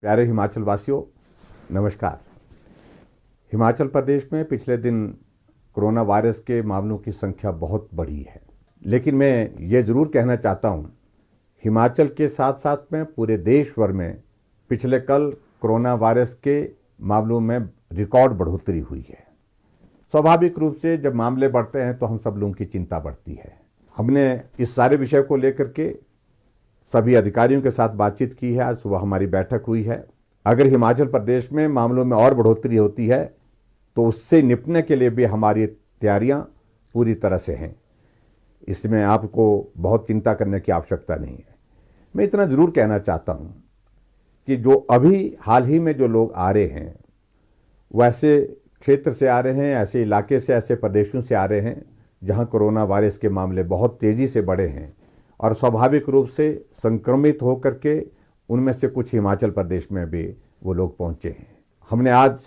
प्यारे हिमाचल वासियों, नमस्कार। हिमाचल प्रदेश में पिछले दिन कोरोना वायरस के मामलों की संख्या बहुत बढ़ी है, लेकिन मैं ये ज़रूर कहना चाहता हूँ, हिमाचल के साथ साथ में पूरे देश भर में पिछले कल कोरोना वायरस के मामलों में रिकॉर्ड बढ़ोतरी हुई है। स्वाभाविक रूप से जब मामले बढ़ते हैं तो हम सब लोगों की चिंता बढ़ती है। हमने इस सारे विषय को लेकर के सभी अधिकारियों के साथ बातचीत की है। आज सुबह हमारी बैठक हुई है। अगर हिमाचल प्रदेश में मामलों में और बढ़ोतरी होती है तो उससे निपटने के लिए भी हमारी तैयारियां पूरी तरह से हैं। इसमें आपको बहुत चिंता करने की आवश्यकता नहीं है। मैं इतना ज़रूर कहना चाहता हूं कि जो अभी हाल ही में जो लोग आ रहे हैं वो ऐसे क्षेत्र से आ रहे हैं, ऐसे इलाके से, ऐसे प्रदेशों से आ रहे हैं जहां कोरोना वायरस के मामले बहुत तेज़ी से बढ़े हैं और स्वाभाविक रूप से संक्रमित होकर के उनमें से कुछ हिमाचल प्रदेश में भी वो लोग पहुंचे हैं। हमने आज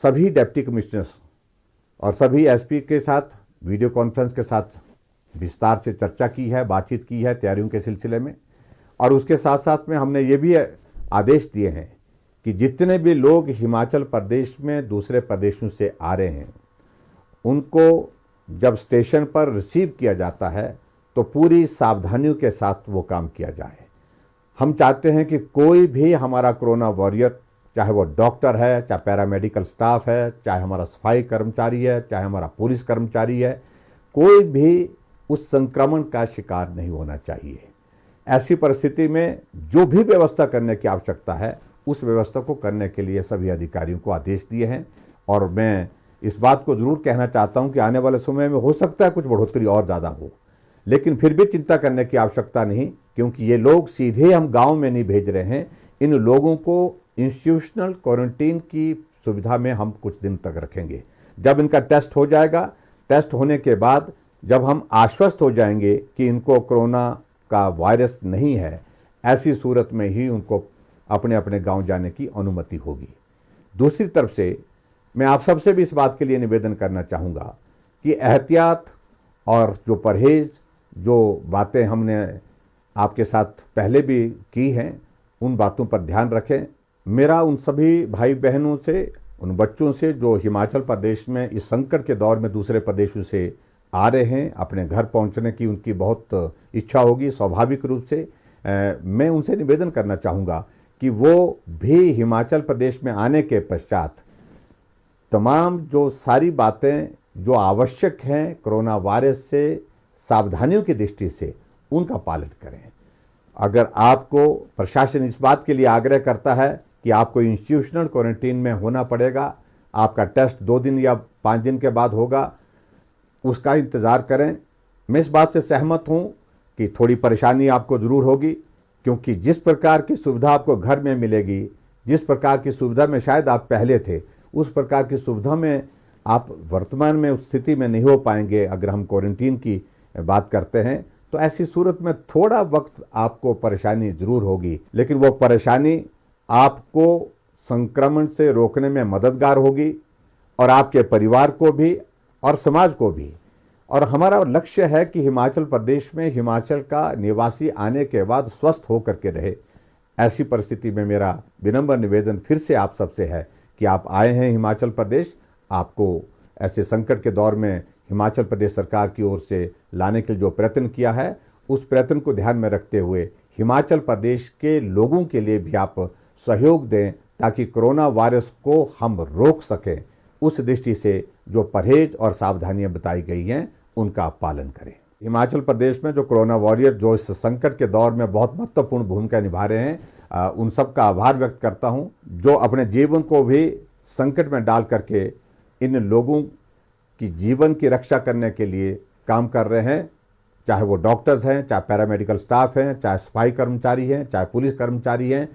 सभी डिप्टी कमिश्नर्स और सभी एसपी के साथ वीडियो कॉन्फ्रेंस के साथ विस्तार से चर्चा की है, बातचीत की है तैयारियों के सिलसिले में। और उसके साथ साथ में हमने ये भी आदेश दिए हैं कि जितने भी लोग हिमाचल प्रदेश में दूसरे प्रदेशों से आ रहे हैं उनको जब स्टेशन पर रिसीव किया जाता है तो पूरी सावधानियों के साथ वो काम किया जाए। हम चाहते हैं कि कोई भी हमारा कोरोना वॉरियर, चाहे वो डॉक्टर है, चाहे पैरामेडिकल स्टाफ है, चाहे हमारा सफाई कर्मचारी है, चाहे हमारा पुलिस कर्मचारी है, कोई भी उस संक्रमण का शिकार नहीं होना चाहिए। ऐसी परिस्थिति में जो भी व्यवस्था करने की आवश्यकता है उस व्यवस्था को करने के लिए सभी अधिकारियों को आदेश दिए हैं। और मैं इस बात को जरूर कहना चाहता हूं कि आने वाले समय में हो सकता है कुछ बढ़ोतरी और ज़्यादा हो, लेकिन फिर भी चिंता करने की आवश्यकता नहीं, क्योंकि ये लोग सीधे हम गांव में नहीं भेज रहे हैं। इन लोगों को इंस्टीट्यूशनल क्वारंटीन की सुविधा में हम कुछ दिन तक रखेंगे। जब इनका टेस्ट हो जाएगा, टेस्ट होने के बाद जब हम आश्वस्त हो जाएंगे कि इनको कोरोना का वायरस नहीं है, ऐसी सूरत में ही उनको अपने अपने गांव जाने की अनुमति होगी। दूसरी तरफ से मैं आप सबसे भी इस बात के लिए निवेदन करना चाहूँगा कि एहतियात और जो परहेज, जो बातें हमने आपके साथ पहले भी की हैं, उन बातों पर ध्यान रखें। मेरा उन सभी भाई बहनों से, उन बच्चों से जो हिमाचल प्रदेश में इस संकट के दौर में दूसरे प्रदेशों से आ रहे हैं, अपने घर पहुंचने की उनकी बहुत इच्छा होगी स्वाभाविक रूप से। मैं उनसे निवेदन करना चाहूँगा कि वो भी हिमाचल प्रदेश में आने के पश्चात तमाम जो सारी बातें जो आवश्यक हैं कोरोना वायरस से सावधानियों की दृष्टि से, उनका पालन करें। अगर आपको प्रशासन इस बात के लिए आग्रह करता है कि आपको इंस्टीट्यूशनल क्वारंटीन में होना पड़ेगा, आपका टेस्ट 2 दिन या 5 दिन के बाद होगा, उसका इंतज़ार करें। मैं इस बात से सहमत हूं कि थोड़ी परेशानी आपको ज़रूर होगी, क्योंकि जिस प्रकार की सुविधा आपको घर में मिलेगी, जिस प्रकार की सुविधा में शायद आप पहले थे, उस प्रकार की सुविधा में आप वर्तमान में उस स्थिति में नहीं हो पाएंगे। अगर हम क्वारंटीन की बात करते हैं तो ऐसी सूरत में थोड़ा वक्त आपको परेशानी जरूर होगी, लेकिन वो परेशानी आपको संक्रमण से रोकने में मददगार होगी और आपके परिवार को भी और समाज को भी। और हमारा लक्ष्य है कि हिमाचल प्रदेश में हिमाचल का निवासी आने के बाद स्वस्थ होकर के रहे। ऐसी परिस्थिति में मेरा विनम्र निवेदन फिर से आप सबसे है कि आप आए हैं हिमाचल प्रदेश, आपको ऐसे संकट के दौर में हिमाचल प्रदेश सरकार की ओर से लाने के लिए जो प्रयत्न किया है, उस प्रयत्न को ध्यान में रखते हुए हिमाचल प्रदेश के लोगों के लिए भी आप सहयोग दें ताकि कोरोना वायरस को हम रोक सकें। उस दृष्टि से जो परहेज और सावधानियां बताई गई हैं उनका आप पालन करें। हिमाचल प्रदेश में जो कोरोना वॉरियर जो इस संकट के दौर में बहुत महत्वपूर्ण भूमिका निभा रहे हैं, उन सब का आभार व्यक्त करता हूं, जो अपने जीवन को भी संकट में डाल करके इन लोगों की जीवन की रक्षा करने के लिए काम कर रहे हैं। चाहे वो डॉक्टर्स हैं, चाहे पैरामेडिकल स्टाफ हैं, चाहे सफाई कर्मचारी हैं, चाहे पुलिस कर्मचारी हैं,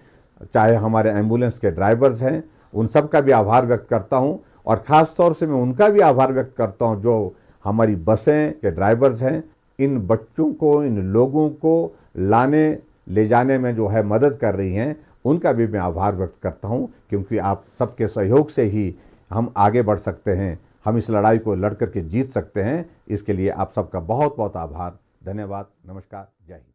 चाहे हमारे एम्बुलेंस के ड्राइवर्स हैं, उन सब का भी आभार व्यक्त करता हूं। और ख़ास तौर से मैं उनका भी आभार व्यक्त करता हूं जो हमारी बसें के ड्राइवर्स हैं। इन बच्चों को, इन लोगों को लाने ले जाने में जो है मदद कर रही हैं, उनका भी मैं आभार व्यक्त करता हूं, क्योंकि आप सबके सहयोग से ही हम आगे बढ़ सकते हैं, हम इस लड़ाई को लड़ करके जीत सकते हैं। इसके लिए आप सबका बहुत बहुत आभार, धन्यवाद, नमस्कार, जय हिंद।